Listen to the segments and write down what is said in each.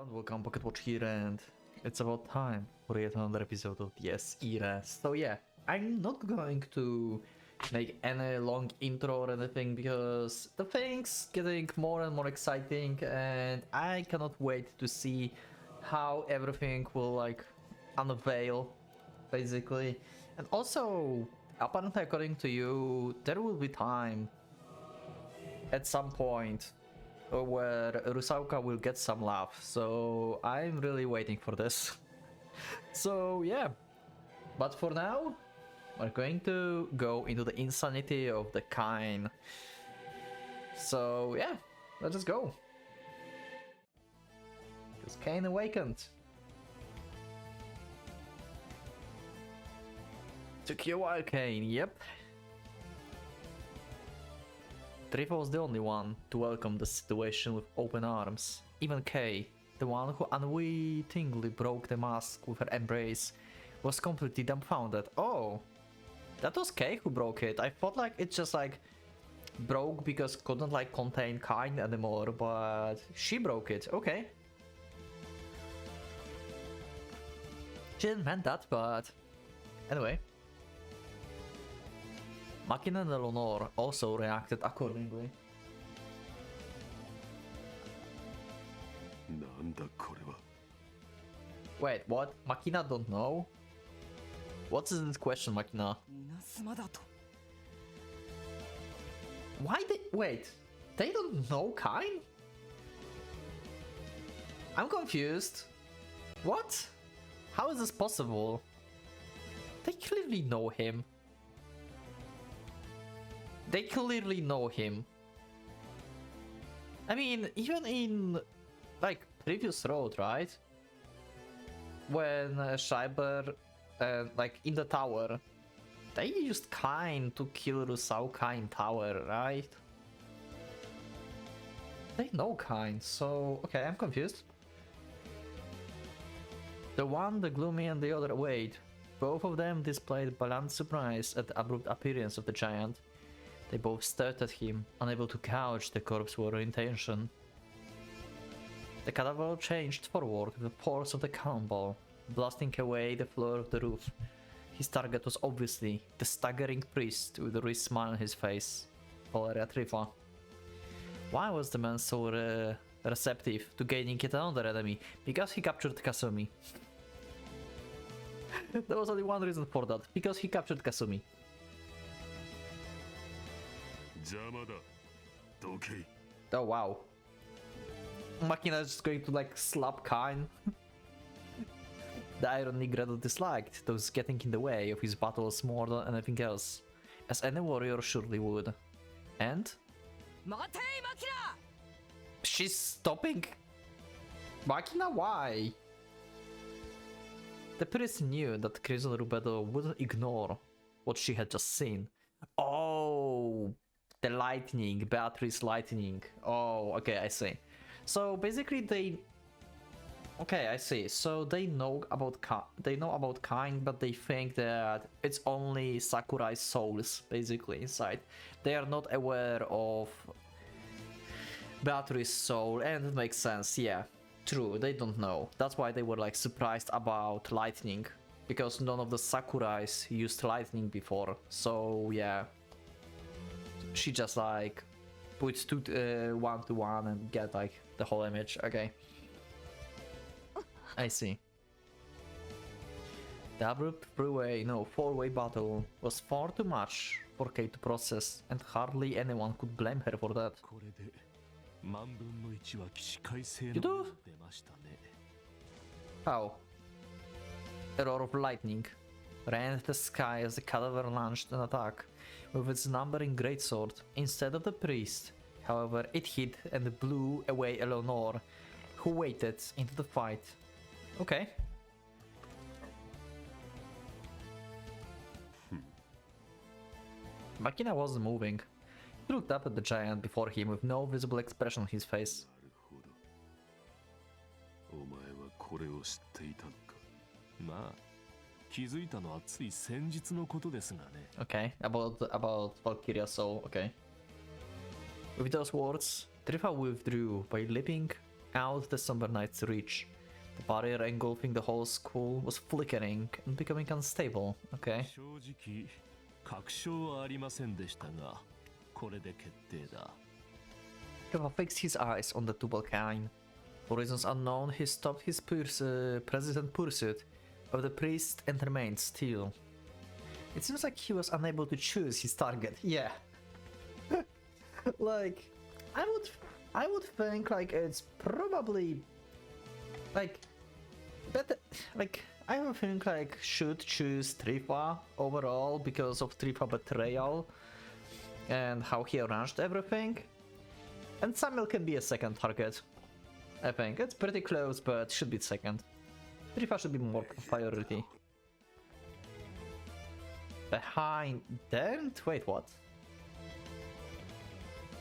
everyone, welcome PocketWatch here, and it's about time for yet another episode of the irae. So yeah, I'm not going to make any long intro or anything because the thing's getting more and more exciting and I cannot wait to see how everything will like unveil basically. And also, apparently according to you, there will be time at some point where Rusauka will get some love, so I'm really waiting for this. So yeah, but for now, we're going to go into the insanity of the Kain. So yeah, let's just go. Because Kain awakened. Took you a while, Kain, yep. Trifa was the only one to welcome the situation with open arms. Even Kay, the one who unwittingly broke the mask with her embrace, was completely dumbfounded. Oh, that was Kay who broke it. I thought like it just like broke because couldn't like contain Kain anymore, but she broke it. Okay. She didn't mean that, but anyway. Makina and Eleanor also reacted accordingly. Wait, what? Makina don't know? What's this question, Makina? Why they... Wait, they don't know Kain? I'm confused. What? How is this possible? They clearly know him. They clearly know him. I mean, even in like previous road, right? When Schreiber, like in the tower, they used Kain to kill Rusauka in tower, right? They know Kain, so okay, I'm confused. The one, the gloomy, and the other wait. Both of them displayed balanced surprise at the abrupt appearance of the giant. They both stared at him, unable to gauge the corpse's orientation. The cadaver changed forward with the force of the cannonball, blasting away the floor of the roof. His target was obviously the staggering priest with a wry smile on his face, Valeria Trifa. Why was the man so receptive to gaining yet another enemy? Because he captured Kasumi. There was only one reason for that, because he captured Kasumi. Oh wow. Makina is just going to like slap Kain. The irony Gretel disliked, those getting in the way of his battles more than anything else, as any warrior surely would. And? She's stopping Makina? Why? The priest knew that Crimson Rubedo wouldn't ignore what she had just seen. Oh, the lightning, Beatrice lightning. Oh, okay, I see. So basically they... Okay, I see. So they know about Kain, but they think that it's only Sakurai's souls, basically, inside. They are not aware of Beatrice's soul, and it makes sense, yeah. True, they don't know. That's why they were like surprised about lightning, because none of the Sakurais used lightning before. So yeah, she just like puts two one to one and get like the whole image. Okay, I see. The abrupt four-way battle was far too much for Kay to process, and hardly anyone could blame her for that. You do? How? A roar of lightning rent the sky as the cadaver launched an attack with its numbering greatsword instead of the priest. However, it hit and blew away Eleanor, who waited into the fight. Okay. Makina wasn't moving. He looked up at the giant before him with no visible expression on his face. Okay, about Valkyria soul, okay. With those words, Trifa withdrew by leaping out the somber night's reach. The barrier engulfing the whole school was flickering and becoming unstable. Okay. 正直確証はありませんでしたが、これで決定だ。Kava fixed his eyes on the Tubalcain. For reasons unknown, he stopped his president pursuit of the priest and remained still. It seems like he was unable to choose his target. Yeah. Like, I would think like it's probably like better. Like I have a feeling like should choose Trifa overall because of Trifa betrayal and how he arranged everything. And Samuel can be a second target. I think it's pretty close, but should be second. Trifa should be more priority. Behind then? Wait, what?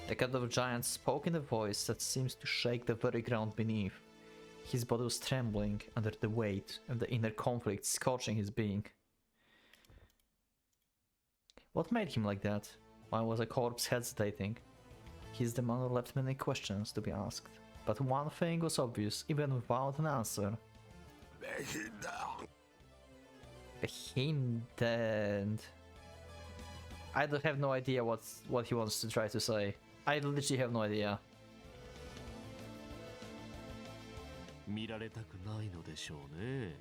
The cat of giant spoke in a voice that seems to shake the very ground beneath. His body was trembling under the weight of the inner conflict scorching his being. What made him like that? Why was a corpse hesitating? His demand left many questions to be asked, but one thing was obvious, even without an answer. Behindend. I don't have no idea what he wants to try to say. I literally have no idea. 見られたくないのでしょうね。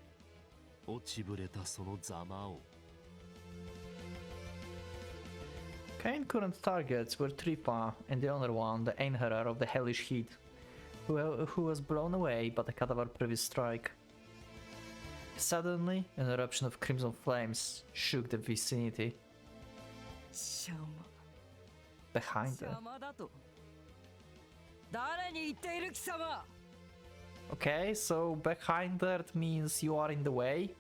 落ちぶれたそのざまを。Kane's current targets were Tripa and the other one, the Einherjar of the Hellish Heat, who was blown away by the cadaver previous strike. Suddenly, an eruption of crimson flames shook the vicinity. Behind her. Okay, so behind that means you are in the way.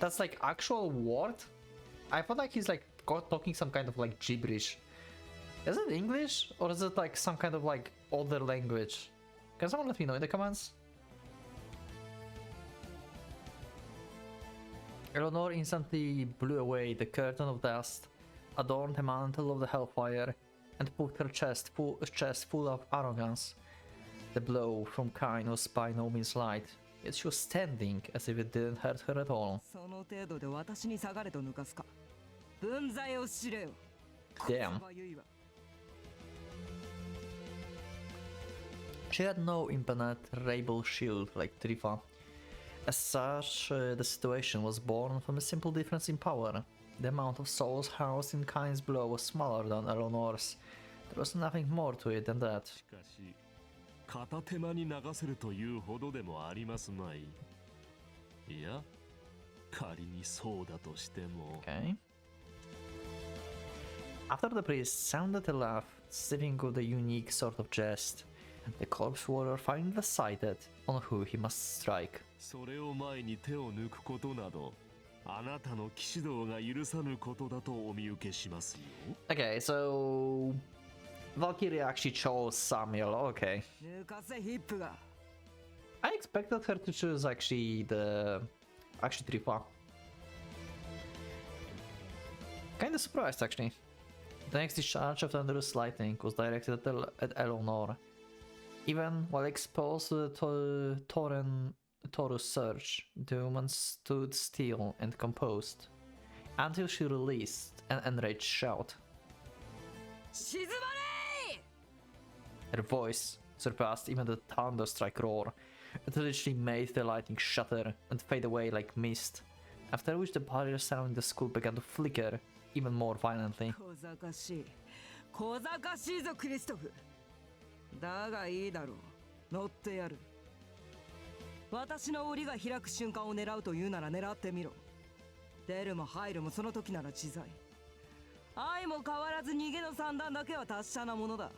That's like actual word? I felt like he's like talking some kind of like gibberish. Is it English or is it like some kind of like older language? Can someone let me know in the comments? Eleanor instantly blew away the curtain of dust, adorned the mantle of the Hellfire, and put her chest full of arrogance. The blow from Kain was by no means light, yet she was standing as if it didn't hurt her at all. Damn. She had no impenetrable shield like Trifa. As such, the situation was born from a simple difference in power. The amount of souls housed in Kain's blow was smaller than Eleanor's. There was nothing more to it than that. 片手間に流せるというほどでもありますまい。いや、仮にそうだとしても。Okay. After the priest sounded a laugh, sniffing with a unique sort of jest, the corpse warrior finally decided on who he must strike. それを前に手を抜くことなど、あなたの騎士道が許さぬことだとお見受けしますよ。Okay, so Valkyrie actually chose Samuel. Okay. I expected her to choose actually Trifa. Kinda surprised actually. The next discharge of thunderous lightning was directed at Eleanor. Even while exposed to the Taurus surge, the woman stood still and composed, until she released an enraged shout. Her voice surpassed even the thunderstrike roar. It literally made the lightning shatter and fade away like mist, after which the barrier surrounding the school began to flicker even more violently. だがいいだろう。乗ってやる。私の檻が開く瞬間を狙うというなら狙ってみろ。出るも入るもその時なら自在。愛も変わらず逃げの三段だけは達者なものだ。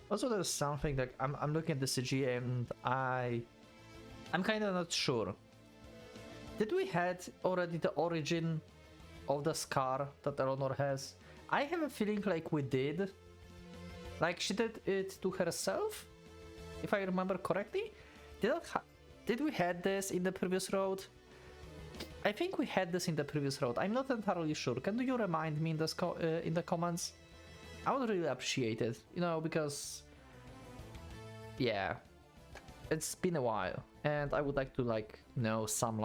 Also, there's something like I'm looking at the CG and I'm kind of not sure. Did we had already the origin of the scar that Eleanor has? I have a feeling like we did. Like she did it to herself, if I remember correctly. Did we had this in the previous road? I think we had this in the previous road. I'm not entirely sure. Can you remind me in the comments? I would really appreciate it, you know, because yeah, it's been a while, and I would like to know some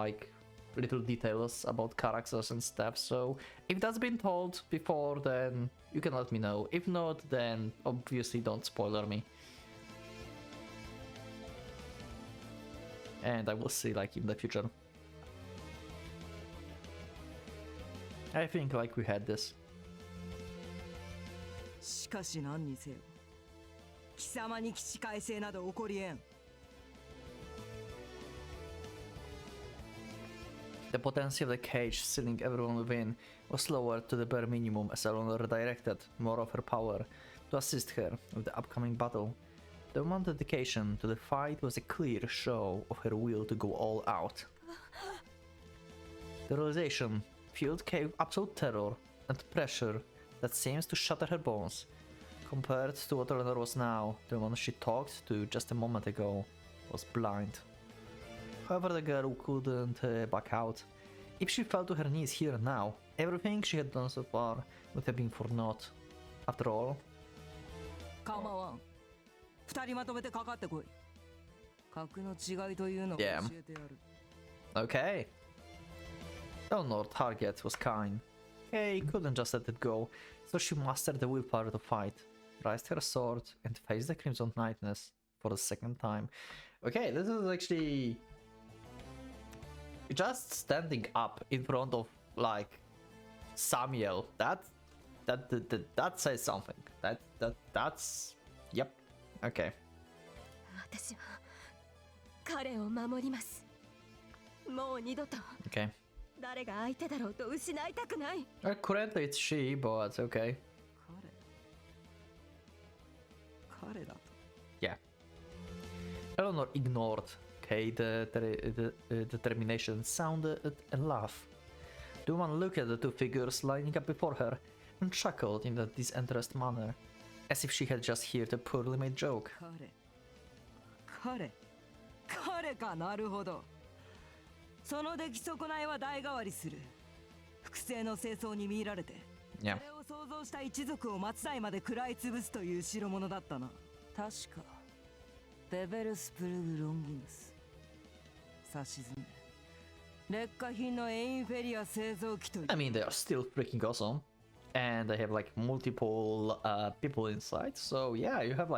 little details about characters and stuff. So if that's been told before, then you can let me know. If not, then obviously don't spoiler me. And I will see in the future. I think we had this. しかし何にせよ貴様に起死回生など起こりえん The potency of the cage sealing everyone within was lowered to the bare minimum as Eleanor redirected more of her power to assist her with the upcoming battle. The woman's dedication to the fight was a clear show of her will to go all out. The realization filled Kay with absolute terror and pressure that seems to shatter her bones. Compared to what Eleanor was now, the one she talked to just a moment ago was blind. However, the girl couldn't back out. If she fell to her knees here and now, everything she had done so far would have been for naught. After all, 構わん二人まとめてかかってこい格の違いというのを教 Yeah. えてやる okay. Eleanor's target was Kine. Kay couldn't just let it go, so she mastered the willpower to fight, raised her sword, and faced the Crimson Knightness for the second time. Okay, this is actually just standing up in front of Samuel. That says something. That's yep. Okay. 私は彼を守ります。もう二度と Okay. 誰が相手だろうと失いたくない。Currently it's she, but okay. 彼だと Yeah. Eleanor ignored the determination, sounded and laughed. The woman looked at the two figures lining up before her and chuckled in a disinterested manner, as if she had just heard a poorly made joke. 彼かなるほどその出来損ないは代替わりする複製の清掃に見入られて Yeah. それを想像した一族を末代まで食らい潰すという代物だったな確かベベルスプルグ・ロンギヌス差し詰め劣化品のエインフェリア製造機という I mean, they are still freaking awesome, and they have multiple people inside. So yeah, you have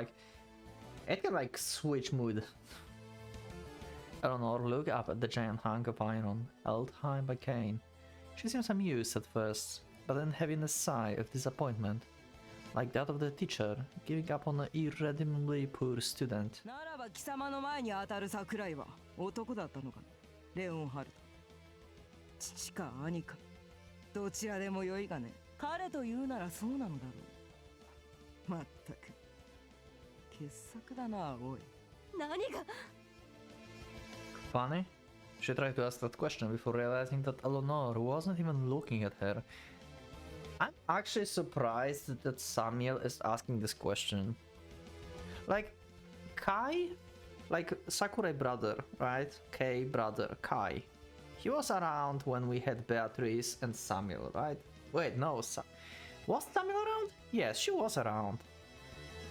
it can switch mood. Eleanor looked up at the giant hunk of iron held high by Kane. She seems amused at first, but then having a sigh of disappointment, like that of the teacher giving up on an irredeemably poor student. ならば貴様の前に当たる桜井は男だったのかレオンハルト父か兄かどちらでもよいがね彼と言うならそうなのだろうまったく傑作だなおい何が Funny? She tried to ask that question before realizing that Eleanor wasn't even looking at her. I'm actually surprised that Samuel is asking this question. Kai? Sakurai brother, right? Kei brother, Kai. He was around when we had Beatrice and Samuel, right? Wait, no. Was Samuel around? Yes, she was around.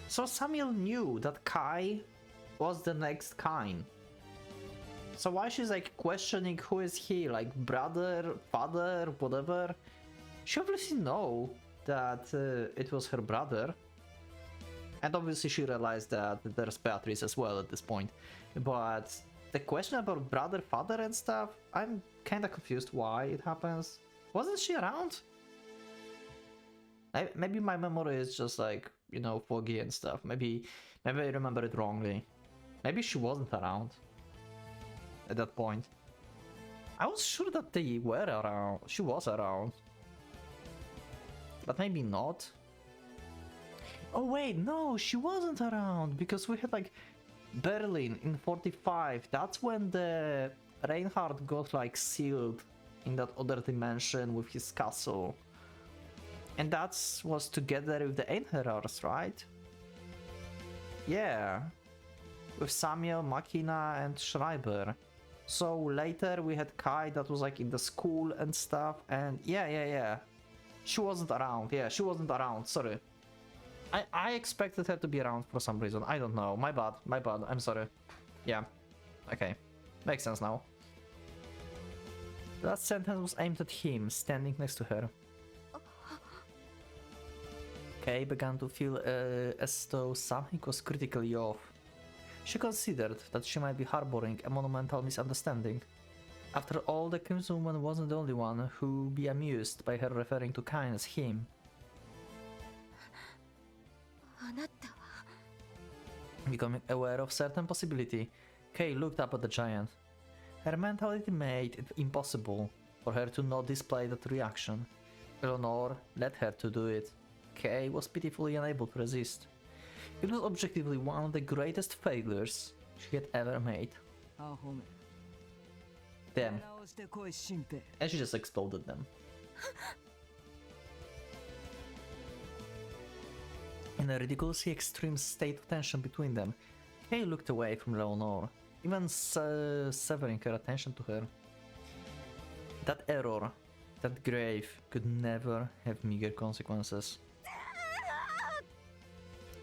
So Samuel knew that Kai was the next Kine. So why she's questioning who is he, brother, father, whatever? She obviously know that it was her brother. And obviously she realized that there's Beatrice as well at this point. But the question about brother, father and stuff, I'm kinda confused why it happens. Wasn't she around? Maybe my memory is just foggy and stuff. Maybe I remember it wrongly. Maybe she wasn't around at that point. I was sure that they were around. She was around. But maybe not. Oh wait, no, she wasn't around because we had Berlin in 45. That's when the Reinhardt got sealed in that other dimension with his castle. And that was together with the Einherjars, right? Yeah. With Samuel, Makina and Schreiber. So later we had Kai that was in the school and stuff, and yeah. She wasn't around, sorry. I expected her to be around for some reason, I don't know, my bad, I'm sorry. Yeah. Okay. Makes sense now. That sentence was aimed at him, standing next to her. Kay began to feel as though something was critically off. She considered that she might be harboring a monumental misunderstanding. After all, the Crimson Woman wasn't the only one who would be amused by her referring to Kain as him. あなたは Becoming aware of certain possibility, Kay looked up at the giant. Her mentality made it impossible for her to not display that reaction. Eleanor led her to do it. Kay was pitifully unable to resist. It was objectively one of the greatest failures she had ever made. アホめ Damn, 直してこい新兵 and she just exploded them. In a ridiculously extreme state of tension between them, Kay looked away from Leonor, even severing her attention to her. That error, that grave, could never have meager consequences.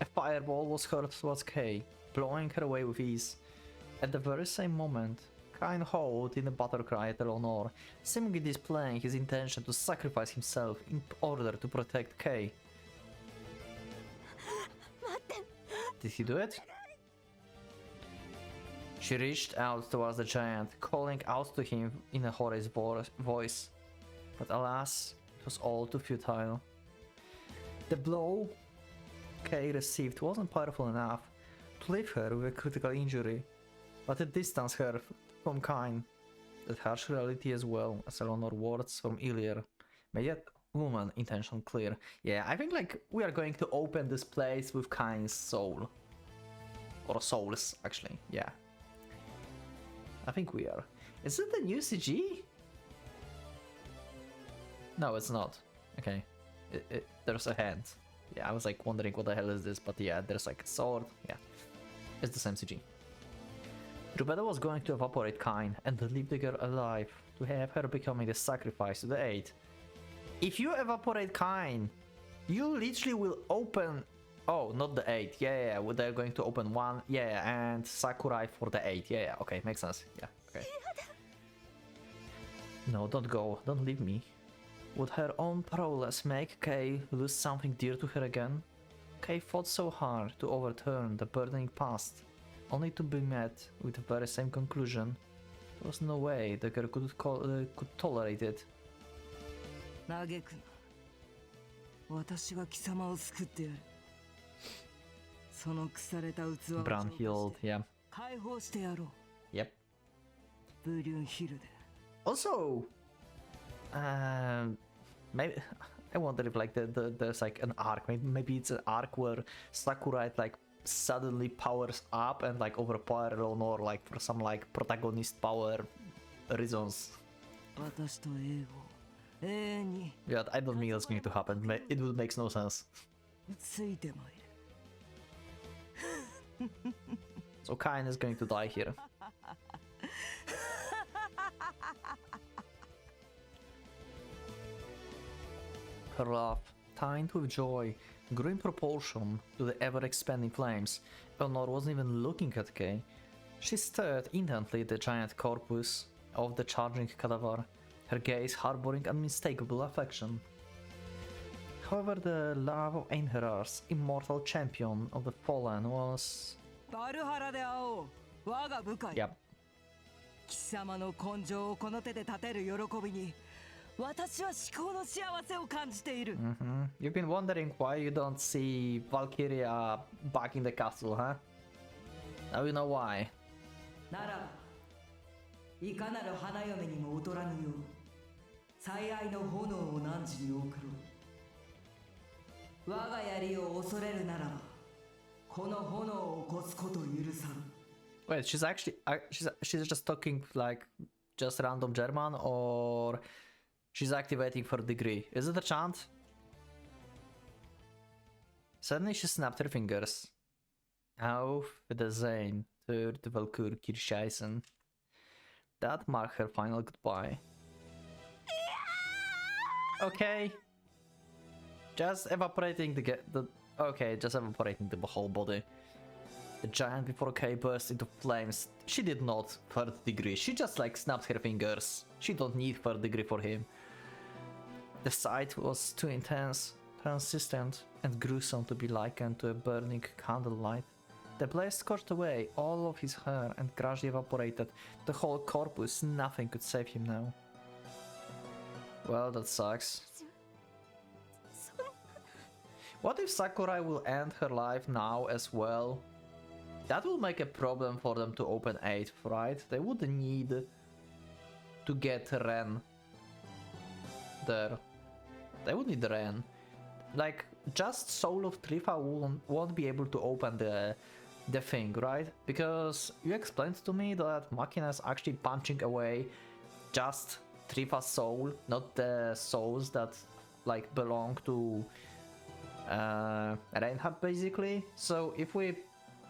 A fireball was hurled towards Kay, blowing her away with ease. At the very same moment, Kain howled in a battle cry at Eleanor, seemingly displaying his intention to sacrifice himself in order to protect Kay. 待って Did he do it? She reached out towards the giant, calling out to him in a hoarse voice. But alas, it was all too futile. The blow Kay received wasn't powerful enough to leave her with a critical injury, but it distanced her from Kain. That harsh reality as well as Eleanor's words from earlier made that woman intention clear. Yeah, I think like we are going to open this place with Kain's soul. Or souls, actually, yeah. I think we are. Is it the new CG? No, it's not. Okay. There's a hand. Yeah, I was like wondering what the hell is this, but yeah, there's like a sword. Yeah. It's the same CG. Rubeda was going to evaporate Kain and leave the girl alive, to have her becoming the sacrifice to the Eight. If you evaporate Kain, you literally will open... Oh, not the 8. Yeah, well, they're going to open 1. Yeah, and Sakurai for the 8. Yeah, okay, makes sense. Yeah, okay. No, don't go. Don't leave me. Would her own prowess make Kay lose something dear to her again? Kay fought so hard to overturn the burdening past, only to be met with the very same conclusion. There was no way the girl could tolerate it. 嘆くな私が貴様を救ってやるその腐れた器を Brown healed, yeah. 解放してやろう Yep. ブリュンヒルで Also, maybe I wonder if like there's like an arc. Maybe it's an arc where Sakurai like suddenly powers up and like overpower Eleanor like for some like protagonist power reasons. 私と英語永遠に Yeah, I don't think that's going to happen. It would make no sense. ついてまいる So Kain is going to die here. Her laugh, tinted with joy, grew in proportion to the ever-expanding flames. Eleanor wasn't even looking at Kay. She stared intently at the giant corpus of the charging cadaver, her gaze harboring unmistakable affection. However, the love of Einherjar's immortal champion of the fallen was... バルハラで会おう我が部下よ Yep. 貴様の根性をこの手で立てる喜びに私は至高の幸せを感じている You've been wondering why you don't see Valkyria back in the castle, huh? Now you know why. ならばいかなる花嫁にも劣らぬよう最愛の炎を汝に送ろう我が槍を恐れるならばこの炎を起こすこと許さん Wait, she's actually she's just talking like just random German, or she's activating for degree? Is it a chant? Suddenly she snapped her fingers. Auf Wiedersehen, third Valkyr Kircheisen. That marked her final goodbye. Okay. Just evaporating the okay, just evaporating the whole body. the giant before Kay burst into flames. She did not third degree. She just like snapped her fingers. She don't need third degree for him. The sight was too intense, persistent, and gruesome to be likened to a burning candlelight. The blaze scorched away all of his hair and gradually evaporated the whole corpus. Nothing could save him now. Well, that sucks. What if Sakurai will end her life now as well? That will make a problem for them to open 8th, right? They would need to get Ren there. They would need Ren. Like, just Soul of Trifa won't be able to open the thing, right? Because you explained to me that Machina is actually punching away just Trifa's soul, not the souls that like belong to Reinhardt basically. So if we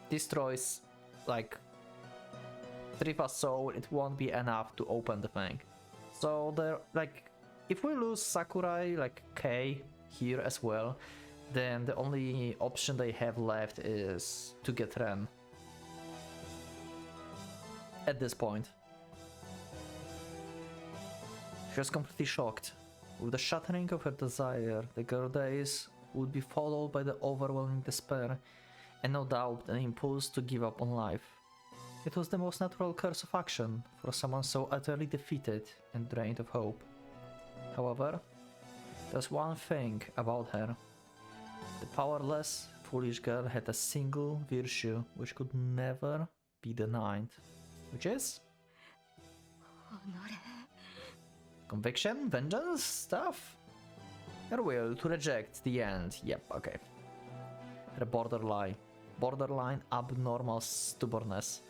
destroy like Trifa's soul, it won't be enough to open the thing. So there, like, if we lose Sakurai, like Kei here as well, then the only option they have left is to get Ren. At this point. She was completely shocked. With the shattering of her desire, the girl days would be followed by the overwhelming despair, and no doubt an impulse to give up on life. It was the most natural course of action for someone so utterly defeated and drained of hope. However, there's one thing about her. The powerless, foolish girl had a single virtue which could never be denied. Which is? Conviction? Vengeance? Stuff? Her will to reject the end. Yep, okay. Her borderline abnormal stubbornness.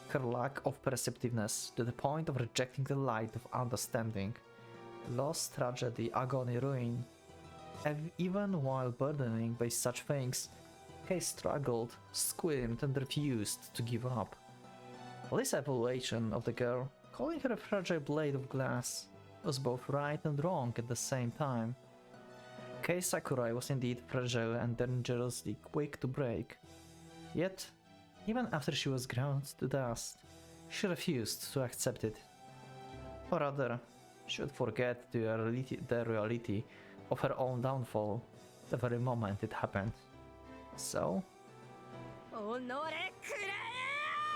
Her lack of perceptiveness to the point of rejecting the light of understanding. Loss, tragedy, agony, ruin. And even while burdening by such things, Kay struggled, squirmed, and refused to give up. This evaluation of the girl, calling her a fragile blade of glass, was both right and wrong at the same time. Kei Sakurai was indeed fragile and dangerously quick to break. Yet, even after she was ground to dust, she refused to accept it. Or rather, she would forget the reality of her own downfall the very moment it happened. So...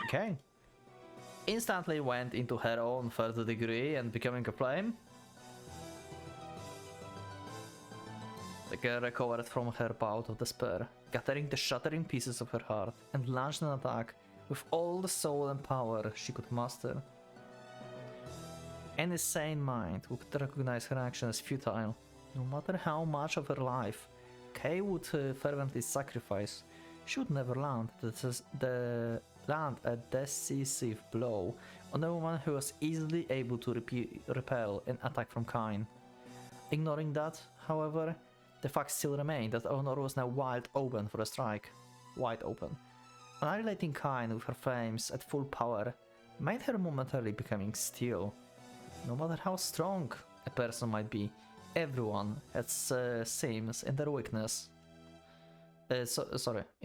Okay. Instantly went into her own third degree and becoming a flame. The girl recovered from her bout of despair, gathering the shattering pieces of her heart, and launched an attack with all the soul and power she could muster. Any sane mind would recognize her action as futile. No matter how much of her life Kay would fervently sacrifice, she would never land a decisive blow on a woman who was easily able to repel an attack from Kain. Ignoring that, however, the fact still remained that Honor was now wide open for a strike. Wide open. Annihilating Kain with her flames at full power made her momentarily becoming steel. No matter how strong a person might be, everyone has seams in their weakness. In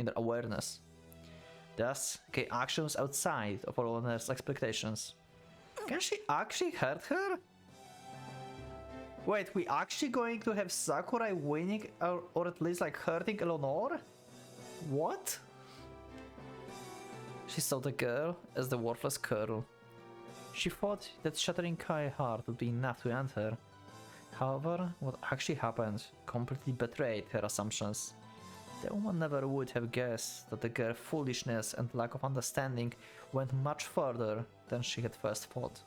their awareness. Thus, Kay actions outside of Honor's expectations. Can she actually hurt her? Wait, we actually going to have Sakurai winning or at least like hurting Eleanor? What? She saw the girl as the worthless girl. She thought that shattering Kai's heart would be enough to end her. However, what actually happened completely betrayed her assumptions. The woman never would have guessed that the girl's foolishness and lack of understanding went much further than she had first thought.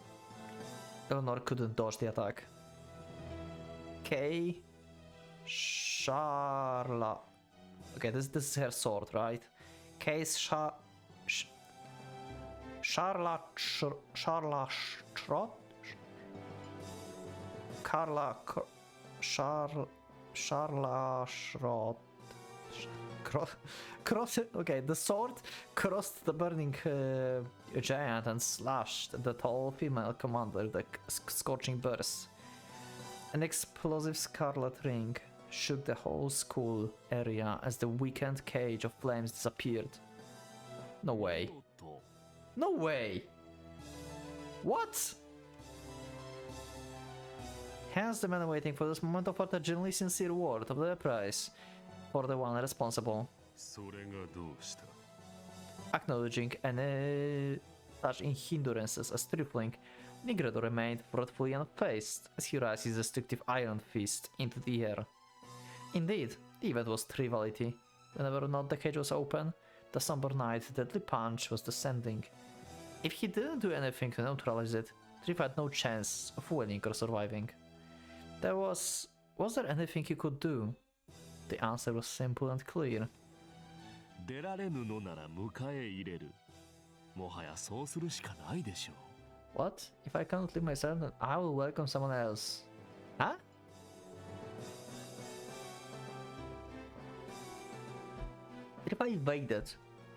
Eleanor couldn't dodge the attack. Kay Sharla. Okay, this is her sword, right? Kay's Sharla Trot? Sharla Shrot. Okay, the sword crossed the burning giant and slashed the tall female commander with a scorching burst. An explosive scarlet ring shook the whole school area as the weakened cage of flames disappeared. No way. No way! What? Hence the man waiting for this moment offered a genuinely sincere word of the price for the one responsible. それがどうした？ Acknowledging any such hindrances as trifling, Nigredo remained thoughtfully unfazed as he raised his destructive iron fist into the air. Indeed, the event was triviality. Whenever not the cage was open, the somber knight's deadly punch was descending. If he didn't do anything to neutralize it, Trif had no chance of winning or surviving. Was there anything he could do? The answer was simple and clear. 出られぬのなら迎え入れる。もはやそうするしかないでしょう。 What? If I cannot leave myself, then I will welcome someone else. Huh? If I evaded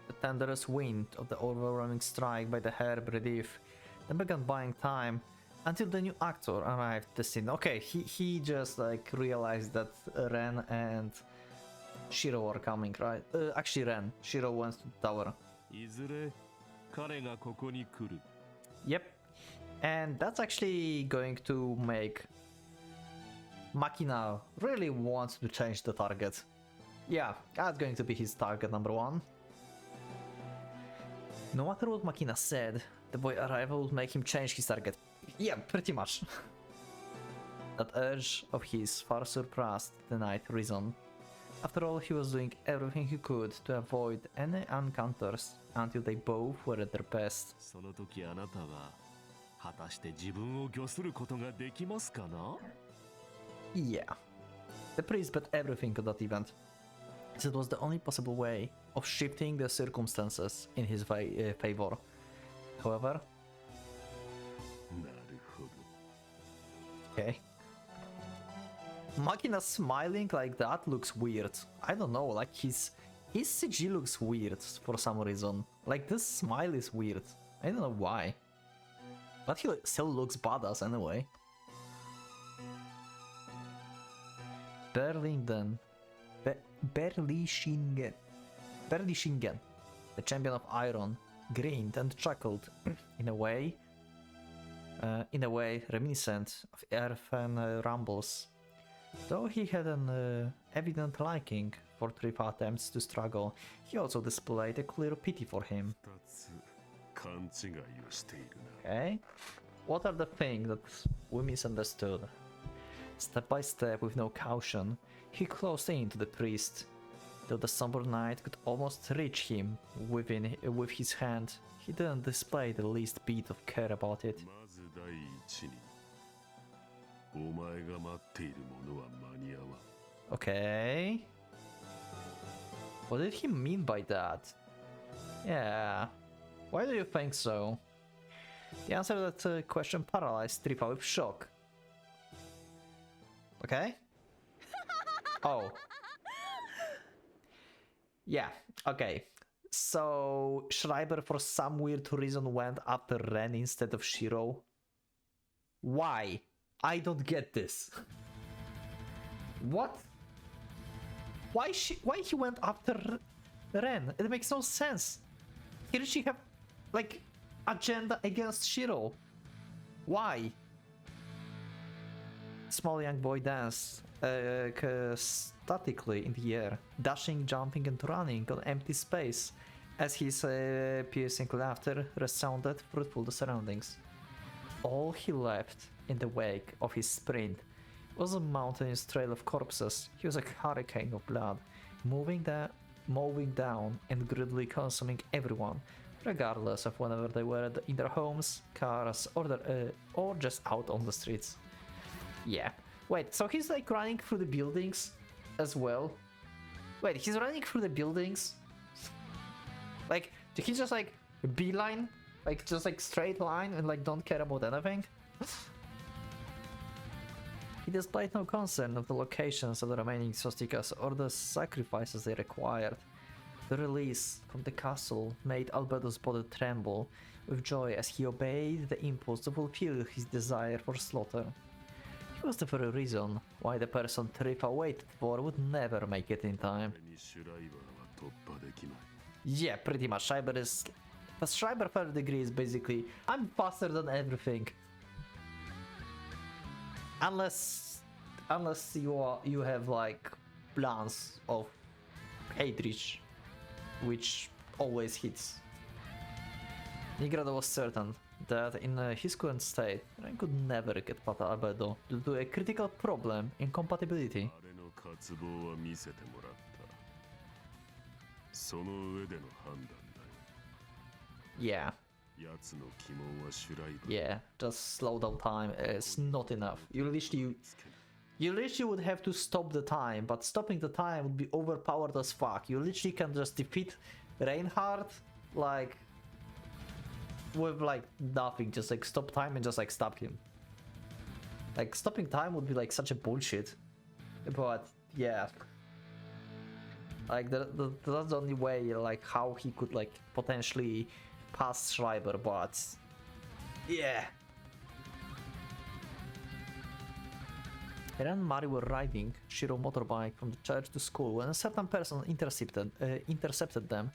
the thunderous wind of the overwhelming strike by the herb relief, then began buying time until the new actor arrived at the scene. Okay, he just like realized that Ren and Shiro are coming, right? Actually Ren. Shiro went to the tower. いずれ彼がここに来る。 Yep. And that's actually going to make Makina really want to change the target. Yeah, that's going to be his target number one. No matter what Makina said, the boy arrival would make him change his target. Yeah, pretty much. That urge of his far surpassed the night reason. After all, he was doing everything he could to avoid any encounters until they both were at their best. その時あなたは果たして自分を御することができますかな？ Yeah. The priest bet everything on that event. It was the only possible way of shifting the circumstances in his favor. However, なるほど。 okay. Makina smiling like that looks weird. I don't know, like his CG looks weird for some reason. Like this smile is weird. I don't know why. But he still looks badass anyway. Berlingen. Berlichingen. The champion of iron, grinned and chuckled in a way reminiscent of earthen rumbles. Though he had an evident liking for Trif's attempts to struggle, he also displayed a clear pity for him. 二つ勘違いをしているな。 Okay? What are the things that we misunderstood? Step by step, with no caution, he closed in to the priest. Though the somber knight could almost reach him with his hand, he didn't display the least bit of care about it. まず第一に、お前が待っているものは間に合わん。 Okay. What did he mean by that? Yeah. Why do you think so? The answer to that question paralyzed Trifa with shock. Okay? Oh. Yeah, okay. So Schreiber for some weird reason went after Ren instead of Shiro. Why? I don't get this. What? Why he went after Ren? It makes no sense. Here she have like agenda against Shiro. Why? Small young boy danced statically in the air, dashing, jumping and running on empty space as his piercing laughter resounded through the surroundings. All he left in the wake of his sprint was a mountainous trail of corpses. He was a hurricane of blood, mowing down and greedily consuming everyone, regardless of whether they were in their homes, cars, or just out on the streets. Yeah. Wait, so he's like running through the buildings as well? Wait, he's running through the buildings? Like, did he just like beeline? Like, just like straight line and like don't care about anything? He displayed no concern of the locations of the remaining swastikas or the sacrifices they required. The release from the castle made Albedo's body tremble with joy as he obeyed the impulse to fulfill his desire for slaughter. He was the very reason why the person Trifa waited for would never make it in time. 俺にシュライバーは突破できない。Yeah, pretty much. Schreiber is... The Schreiber third degree is basically, I'm faster than everything. Unless you have like plans of Heydrich, which always hits. Nigrad was certain that in his current state, Ren could never get Pata Albedo due to a critical problem in compatibility. あれの渇望は見せてもらった。その上での判断だよ。Yeah, 奴の鬼門はシュライバー。 yeah, just slow down time is not enough. You literally would have to stop the time, but stopping the time would be overpowered as fuck. You literally can just defeat Reinhardt like with like nothing, just like stop time and just like stop him. Like stopping time would be like such a bullshit. But yeah. Like that's the only way like how he could like potentially pass Schreiber, but yeah. Ren and Mari were riding Shiro motorbike from the church to school when a certain person intercepted them.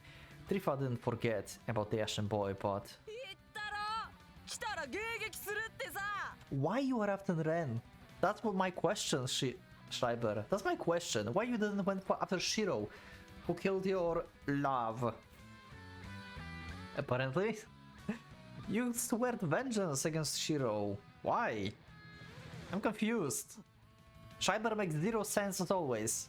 Trifa didn't forget about the Ashen boy, but... Why you are after Ren? That's what my question, Schreiber. That's my question. Why you didn't went after Shiro, who killed your love? Apparently, you swear vengeance against Shiro. Why? I'm confused. Schreiber makes zero sense as always.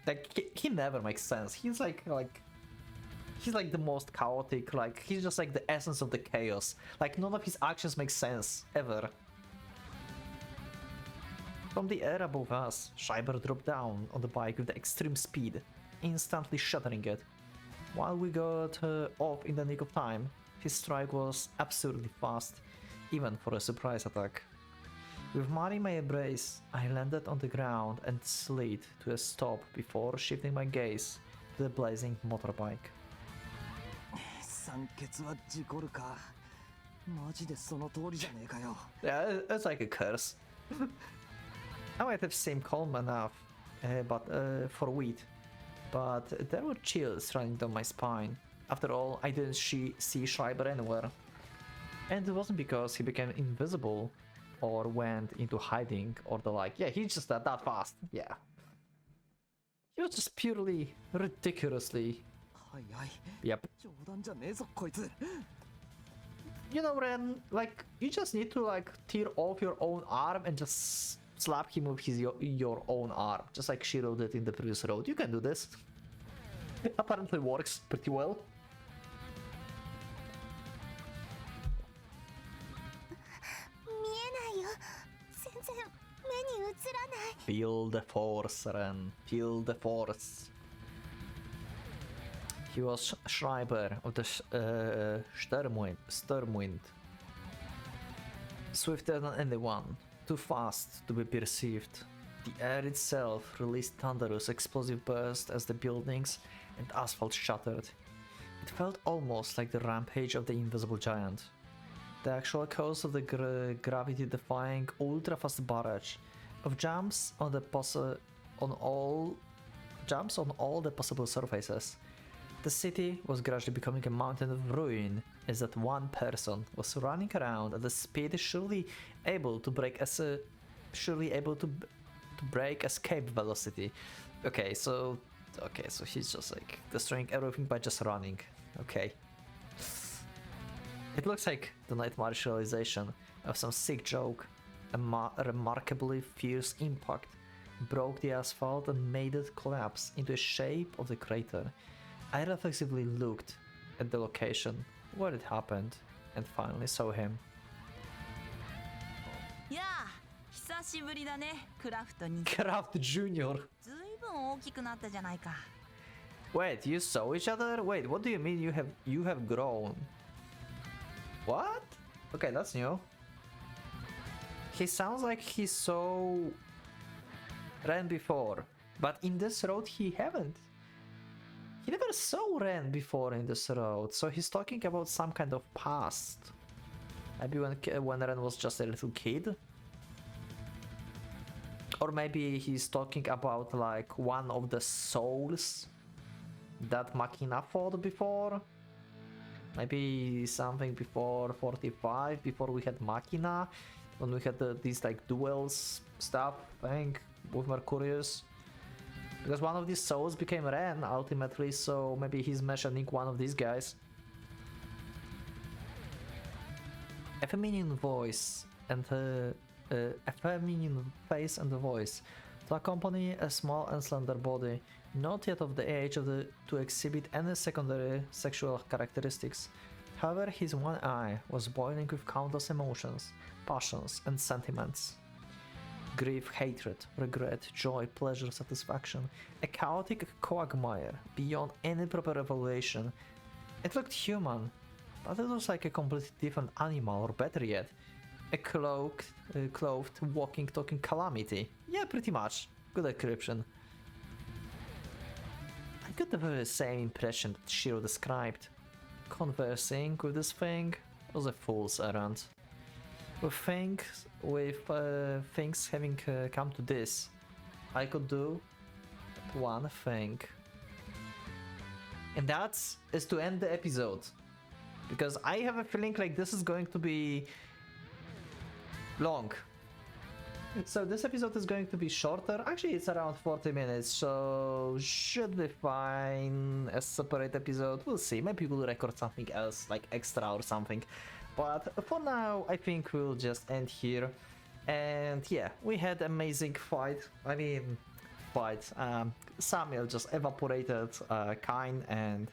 Like he never makes sense. He's like he's like the most chaotic. Like he's just like the essence of the chaos. Like none of his actions make sense ever. From the air above us, Schreiber dropped down on the bike with extreme speed, instantly shattering it. While we got off in the nick of time, his strike was absurdly fast, even for a surprise attack. With Mari in my embrace, I landed on the ground and slid to a stop before shifting my gaze to the blazing motorbike. Yeah, it's like a curse. I might have seemed calm enough, for wheat, but there were chills running down my spine. After all, I didn't see Schreiber anywhere. And it wasn't because he became invisible or went into hiding or the like. Yeah, he's just that fast. Yeah. He was just purely, ridiculously... Yep. You know, Ren, like, you just need to, like, tear off your own arm and just slap him with your own arm. Just like Shiro did in the previous road. You can do this. It apparently works pretty well. Feel the force, Ren. Feel the force. He was Schreiber of the Sturmwind. Swifter than anyone, too fast to be perceived. The air itself released thunderous explosive bursts as the buildings and asphalt shattered. It felt almost like the rampage of the invisible giant. The actual cause of the gravity-defying ultra-fast barrage of jumps on all the possible surfaces. The city was gradually becoming a mountain of ruin as that one person was running around at a speed surely able to break escape velocity. Okay, so he's just like destroying everything by just running. Okay. It looks like the night martialization of some sick joke. A remarkably fierce impact broke the asphalt and made it collapse into the shape of the crater. I reflexively looked at the location where it happened and finally saw him. Kraft Jr. Wait, you saw each other? Wait, what do you mean you have grown? What? Okay, that's new. He sounds like he saw Ren before, but in this road he haven't. He never saw Ren before in this road, so he's talking about some kind of past. Maybe when Ren was just a little kid? Or maybe he's talking about like one of the souls that Machina fought before. Maybe something before 45, before we had Machina, when we had these like duels stuff thing with Mercurius. Because one of these souls became Ren ultimately, so maybe he's mentioning one of these guys. A feminine voice and a feminine face and a voice to accompany a small and slender body, not yet of the age to exhibit any secondary sexual characteristics. However, his one eye was boiling with countless emotions, passions, and sentiments. Grief, hatred, regret, joy, pleasure, satisfaction, a chaotic quagmire beyond any proper evaluation. It looked human, but it was like a completely different animal, or better yet, a clothed, walking, talking calamity. Yeah, pretty much. Good description. I got the very same impression that Shiro described. Conversing with this thing was a fool's errand. With things having come to this, I could do one thing. And that is to end the episode. Because I have a feeling like this is going to be long. So this episode is going to be shorter. Actually, it's around 40 minutes, so should be fine. A separate episode, we'll see. Maybe we'll record something else, like extra or something. But for now, I think we'll just end here. And yeah, we had amazing fight. I mean, fight. Samuel just evaporated Kain, and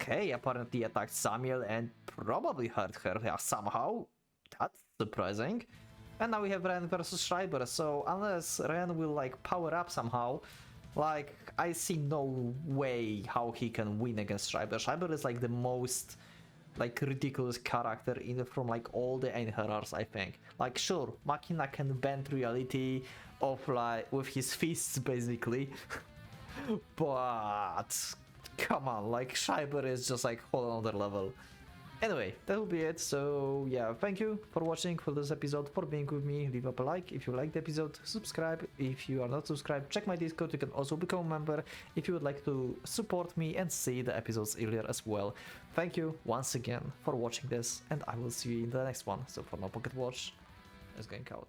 Kay apparently attacked Samuel and probably hurt her somehow. That's surprising. And now we have Ren versus Schreiber, so unless Ren will like power up somehow, like I see no way how he can win against Schreiber. Schreiber is like the most like ridiculous character from like all the Einherjars, I think. Like sure, Machina can bend reality of like with his fists basically, but come on, like Schreiber is just like whole another level. Anyway, that will be it. So yeah, thank you for watching for this episode, for being with me. Leave up a like if you liked the episode, subscribe if you are not subscribed, check my Discord, you can also become a member if you would like to support me and see the episodes earlier as well. Thank you once again for watching this, and I will see you in the next one. So for now, Pocket Watch is going out.